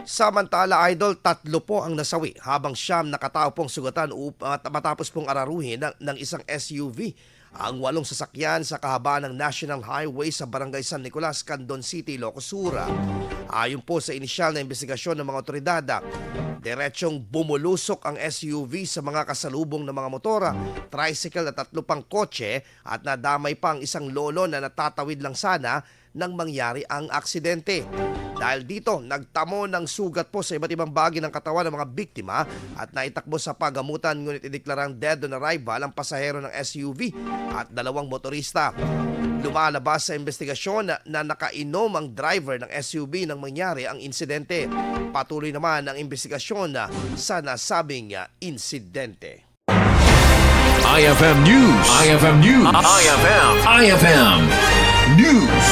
Samantala, Idol, 3 po ang nasawi habang siyam na katao pong sugatan matapos pong araruhin ng isang SUV ang 8 sasakyan sa kahabaan ng National Highway sa Barangay San Nicolas, Candon City, Ilocos Sur. Ayon po sa inisyal na investigasyon ng mga otoridad, diretsyong bumulusok ang SUV sa mga kasalubong ng mga motora, tricycle at 3 pang kotse at nadamay pang isang lolo na natatawid lang sana nang mangyari ang aksidente. Dahil dito, nagtamo ng sugat po sa iba't ibang bahagi ng katawan ng mga biktima at naitakbo sa pagamutan, ngunit ideklarang dead on arrival ang pasahero ng SUV at 2 motorista. Lumalabas sa investigasyon na nakainom ang driver ng SUV nang mangyari ang insidente. Patuloy naman ang investigasyon sa nasabing insidente. IFM News. IFM News. IFM News.